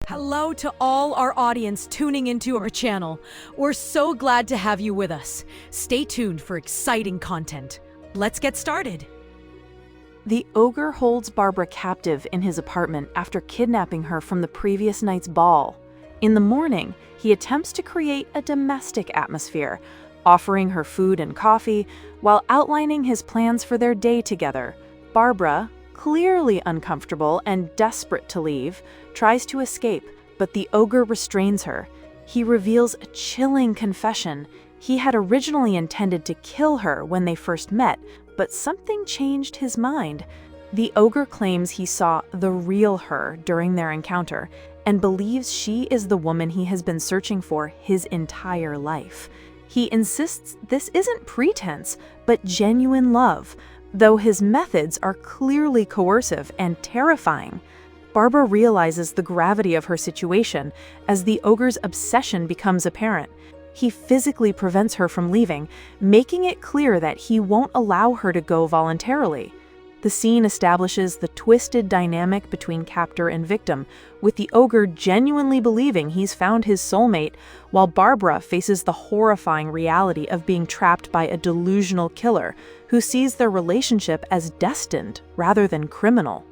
Hello to all our audience tuning into our channel. We're so glad to have you with us. Stay tuned for exciting content. Let's get started. The ogre holds Barbara captive in his apartment after kidnapping her from the previous night's ball. In the morning, he attempts to create a domestic atmosphere, offering her food and coffee while outlining his plans for their day together. Barbara, clearly uncomfortable and desperate to leave, tries to escape, but the ogre restrains her. He reveals a chilling confession. He had originally intended to kill her when they first met, but something changed his mind. The ogre claims he saw the real her during their encounter and believes she is the woman he has been searching for his entire life. He insists this isn't pretense, but genuine love, though his methods are clearly coercive and terrifying. Barbara realizes the gravity of her situation as the ogre's obsession becomes apparent. He physically prevents her from leaving, making it clear that he won't allow her to go voluntarily. The scene establishes the twisted dynamic between captor and victim, with the ogre genuinely believing he's found his soulmate, while Barbara faces the horrifying reality of being trapped by a delusional killer who sees their relationship as destined rather than criminal.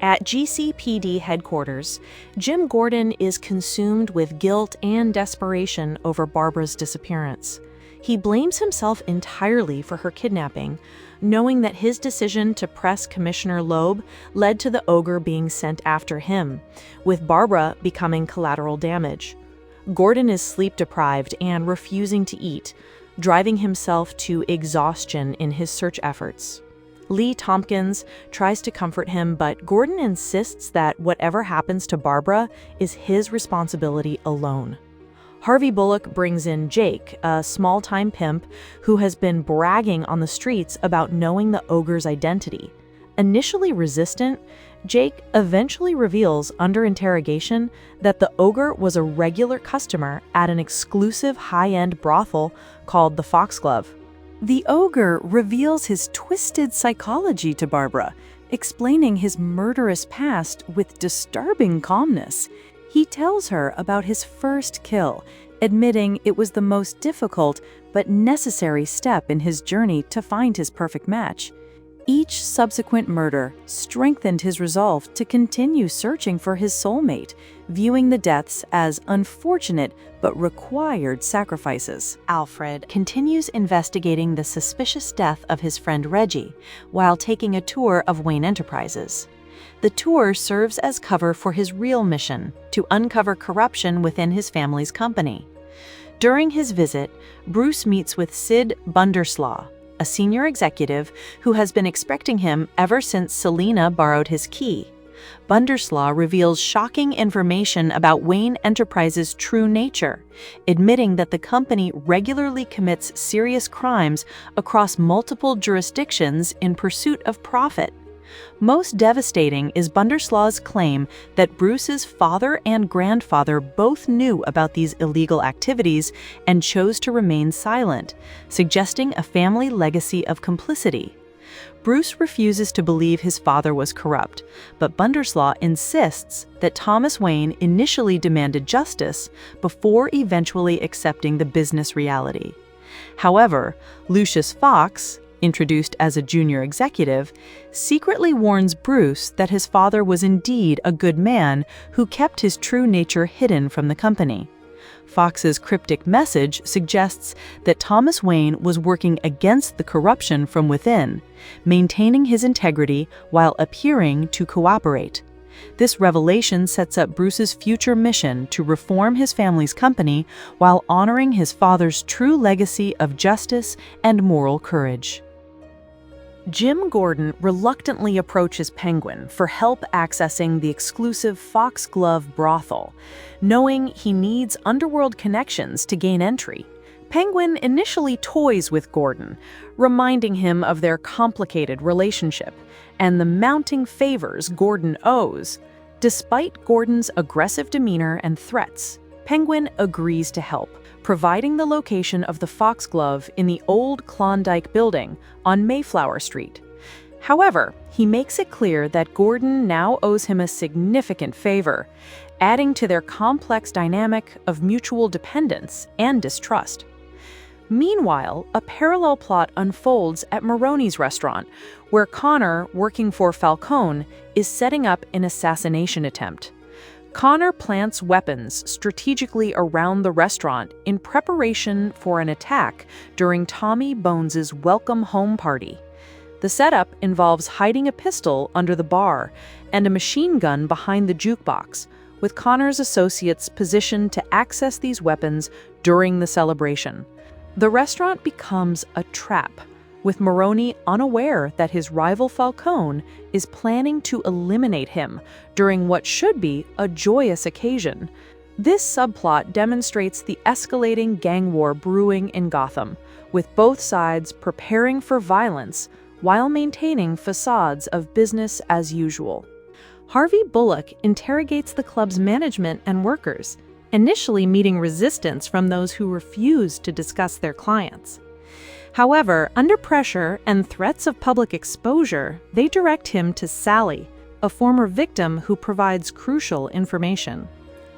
At GCPD headquarters, Jim Gordon is consumed with guilt and desperation over Barbara's disappearance. He blames himself entirely for her kidnapping, knowing that his decision to press Commissioner Loeb led to the ogre being sent after him, with Barbara becoming collateral damage. Gordon is sleep-deprived and refusing to eat, driving himself to exhaustion in his search efforts. Lee Tompkins tries to comfort him, but Gordon insists that whatever happens to Barbara is his responsibility alone. Harvey Bullock brings in Jake, a small-time pimp who has been bragging on the streets about knowing the ogre's identity. Initially resistant, Jake eventually reveals under interrogation that the ogre was a regular customer at an exclusive high-end brothel called the Foxglove. The ogre reveals his twisted psychology to Barbara, explaining his murderous past with disturbing calmness. He tells her about his first kill, admitting it was the most difficult but necessary step in his journey to find his perfect match. Each subsequent murder strengthened his resolve to continue searching for his soulmate, viewing the deaths as unfortunate but required sacrifices. Alfred continues investigating the suspicious death of his friend Reggie while taking a tour of Wayne Enterprises. The tour serves as cover for his real mission, to uncover corruption within his family's company. During his visit, Bruce meets with Sid Bunderslaw, a senior executive who has been expecting him ever since Selena borrowed his key. Bunderslaw reveals shocking information about Wayne Enterprises' true nature, admitting that the company regularly commits serious crimes across multiple jurisdictions in pursuit of profit. Most devastating is Bunderslaw's claim that Bruce's father and grandfather both knew about these illegal activities and chose to remain silent, suggesting a family legacy of complicity. Bruce refuses to believe his father was corrupt, but Bunderslaw insists that Thomas Wayne initially demanded justice before eventually accepting the business reality. However, Lucius Fox, introduced as a junior executive, secretly warns Bruce that his father was indeed a good man who kept his true nature hidden from the company. Fox's cryptic message suggests that Thomas Wayne was working against the corruption from within, maintaining his integrity while appearing to cooperate. This revelation sets up Bruce's future mission to reform his family's company while honoring his father's true legacy of justice and moral courage. Jim Gordon reluctantly approaches Penguin for help accessing the exclusive Foxglove brothel, knowing he needs underworld connections to gain entry. Penguin initially toys with Gordon, reminding him of their complicated relationship and the mounting favors Gordon owes. Despite Gordon's aggressive demeanor and threats, Penguin agrees to help, providing the location of the Foxglove in the old Klondike building on Mayflower Street. However, he makes it clear that Gordon now owes him a significant favor, adding to their complex dynamic of mutual dependence and distrust. Meanwhile, a parallel plot unfolds at Maroni's restaurant, where Connor, working for Falcone, is setting up an assassination attempt. Connor plants weapons strategically around the restaurant in preparation for an attack during Tommy Bones's welcome home party. The setup involves hiding a pistol under the bar and a machine gun behind the jukebox, with Connor's associates positioned to access these weapons during the celebration. The restaurant becomes a trap, with Maroni unaware that his rival Falcone is planning to eliminate him during what should be a joyous occasion. This subplot demonstrates the escalating gang war brewing in Gotham, with both sides preparing for violence while maintaining facades of business as usual. Harvey Bullock interrogates the club's management and workers, initially meeting resistance from those who refuse to discuss their clients. However, under pressure and threats of public exposure, they direct him to Sally, a former victim who provides crucial information.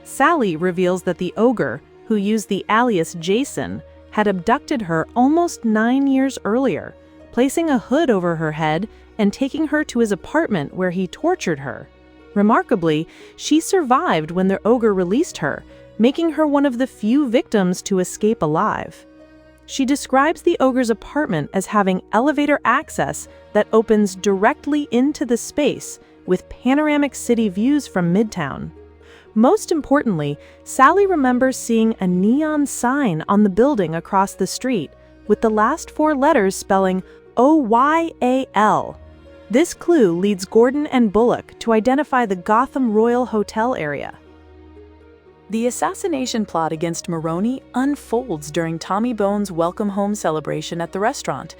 Sally reveals that the ogre, who used the alias Jason, had abducted her almost 9 years earlier, placing a hood over her head and taking her to his apartment where he tortured her. Remarkably, she survived when the ogre released her, making her one of the few victims to escape alive. She describes the ogre's apartment as having elevator access that opens directly into the space, with panoramic city views from Midtown. Most importantly, Sally remembers seeing a neon sign on the building across the street, with the last 4 letters spelling OYAL. This clue leads Gordon and Bullock to identify the Gotham Royal Hotel area. The assassination plot against Maroni unfolds during Tommy Bones' welcome home celebration at the restaurant.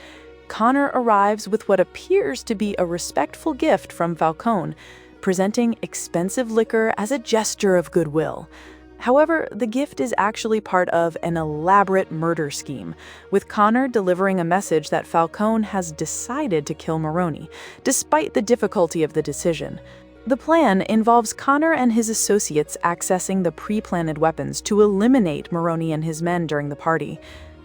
Connor arrives with what appears to be a respectful gift from Falcone, presenting expensive liquor as a gesture of goodwill. However, the gift is actually part of an elaborate murder scheme, with Connor delivering a message that Falcone has decided to kill Maroni, despite the difficulty of the decision. The plan involves Connor and his associates accessing the pre-planted weapons to eliminate Maroni and his men during the party.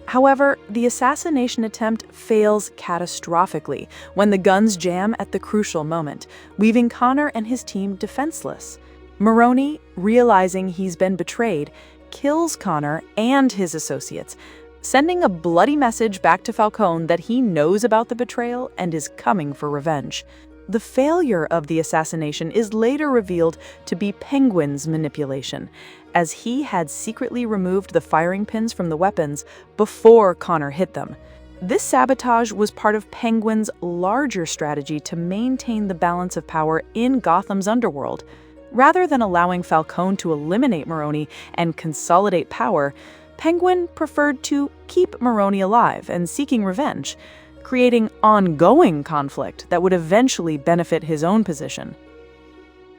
However, the assassination attempt fails catastrophically when the guns jam at the crucial moment, leaving Connor and his team defenseless. Maroni, realizing he's been betrayed, kills Connor and his associates, sending a bloody message back to Falcone that he knows about the betrayal and is coming for revenge. The failure of the assassination is later revealed to be Penguin's manipulation, as he had secretly removed the firing pins from the weapons before Connor hit them. This sabotage was part of Penguin's larger strategy to maintain the balance of power in Gotham's underworld. Rather than allowing Falcone to eliminate Maroni and consolidate power, Penguin preferred to keep Maroni alive and seeking revenge, creating ongoing conflict that would eventually benefit his own position.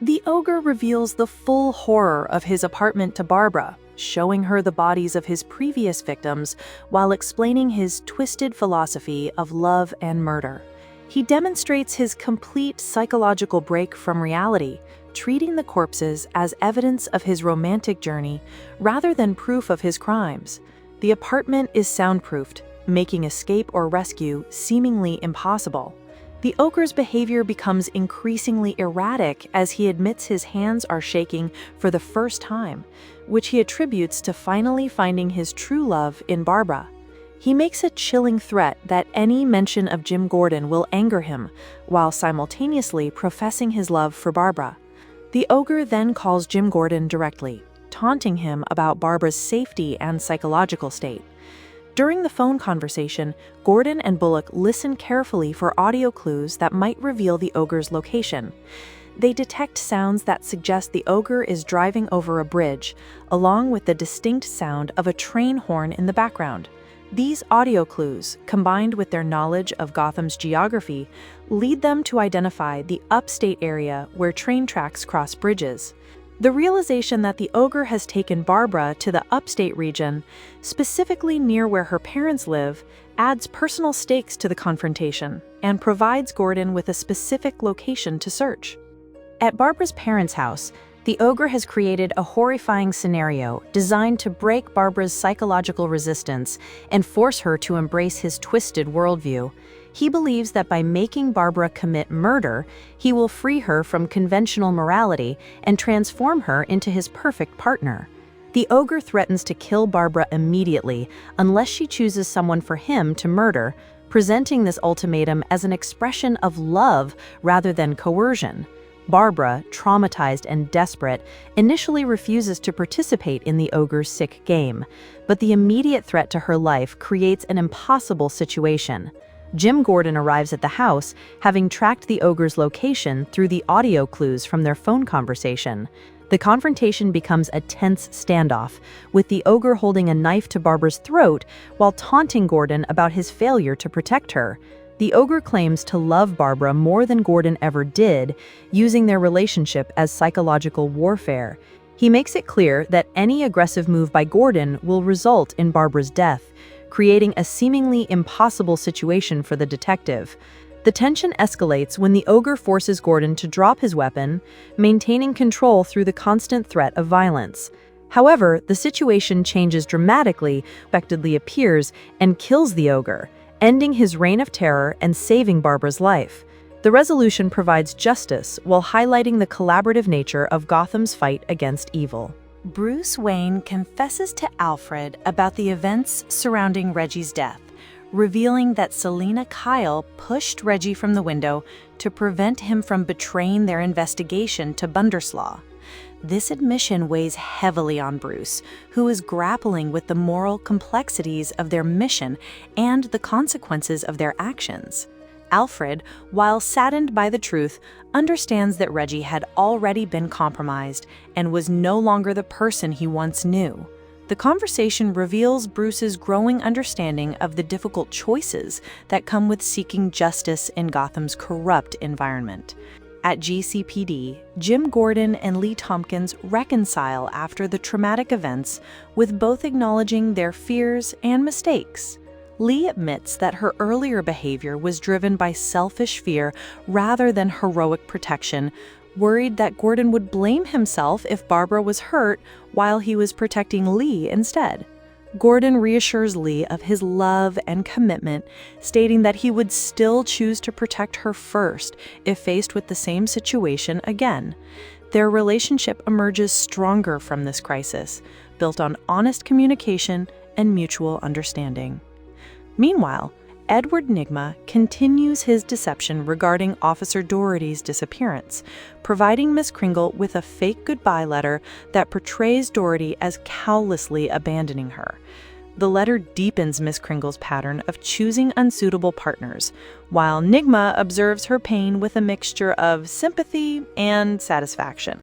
The ogre reveals the full horror of his apartment to Barbara, showing her the bodies of his previous victims while explaining his twisted philosophy of love and murder. He demonstrates his complete psychological break from reality, treating the corpses as evidence of his romantic journey rather than proof of his crimes. The apartment is soundproofed, making escape or rescue seemingly impossible. The ogre's behavior becomes increasingly erratic as he admits his hands are shaking for the first time, which he attributes to finally finding his true love in Barbara. He makes a chilling threat that any mention of Jim Gordon will anger him, while simultaneously professing his love for Barbara. The ogre then calls Jim Gordon directly, taunting him about Barbara's safety and psychological state. During the phone conversation, Gordon and Bullock listen carefully for audio clues that might reveal the ogre's location. They detect sounds that suggest the ogre is driving over a bridge, along with the distinct sound of a train horn in the background. These audio clues, combined with their knowledge of Gotham's geography, lead them to identify the upstate area where train tracks cross bridges. The realization that the ogre has taken Barbara to the upstate region, specifically near where her parents live, adds personal stakes to the confrontation and provides Gordon with a specific location to search. At Barbara's parents' house, The ogre has created a horrifying scenario designed to break Barbara's psychological resistance and force her to embrace his twisted worldview. He believes that by making Barbara commit murder, he will free her from conventional morality and transform her into his perfect partner. The ogre threatens to kill Barbara immediately unless she chooses someone for him to murder, presenting this ultimatum as an expression of love rather than coercion. Barbara, traumatized and desperate, initially refuses to participate in the ogre's sick game, but the immediate threat to her life creates an impossible situation. Jim Gordon arrives at the house, having tracked the ogre's location through the audio clues from their phone conversation. The confrontation becomes a tense standoff, with the ogre holding a knife to Barbara's throat while taunting Gordon about his failure to protect her. The ogre claims to love Barbara more than Gordon ever did, using their relationship as psychological warfare. He makes it clear that any aggressive move by Gordon will result in Barbara's death, creating a seemingly impossible situation for the detective. The tension escalates when the ogre forces Gordon to drop his weapon, maintaining control through the constant threat of violence. However, the situation changes dramatically, unexpectedly appears and kills the ogre, ending his reign of terror and saving Barbara's life. The resolution provides justice while highlighting the collaborative nature of Gotham's fight against evil. Bruce Wayne confesses to Alfred about the events surrounding Reggie's death, revealing that Selina Kyle pushed Reggie from the window to prevent him from betraying their investigation to Bunderslaw. This admission weighs heavily on Bruce, who is grappling with the moral complexities of their mission and the consequences of their actions. Alfred, while saddened by the truth, understands that Reggie had already been compromised and was no longer the person he once knew. The conversation reveals Bruce's growing understanding of the difficult choices that come with seeking justice in Gotham's corrupt environment. At GCPD, Jim Gordon and Lee Tompkins reconcile after the traumatic events, with both acknowledging their fears and mistakes. Lee admits that her earlier behavior was driven by selfish fear rather than heroic protection, worried that Gordon would blame himself if Barbara was hurt while he was protecting Lee instead. Gordon reassures Lee of his love and commitment, stating that he would still choose to protect her first if faced with the same situation again. Their relationship emerges stronger from this crisis, built on honest communication and mutual understanding. Meanwhile, Edward Nygma continues his deception regarding Officer Doherty's disappearance, providing Miss Kringle with a fake goodbye letter that portrays Doherty as callously abandoning her. The letter deepens Miss Kringle's pattern of choosing unsuitable partners, while Nygma observes her pain with a mixture of sympathy and satisfaction.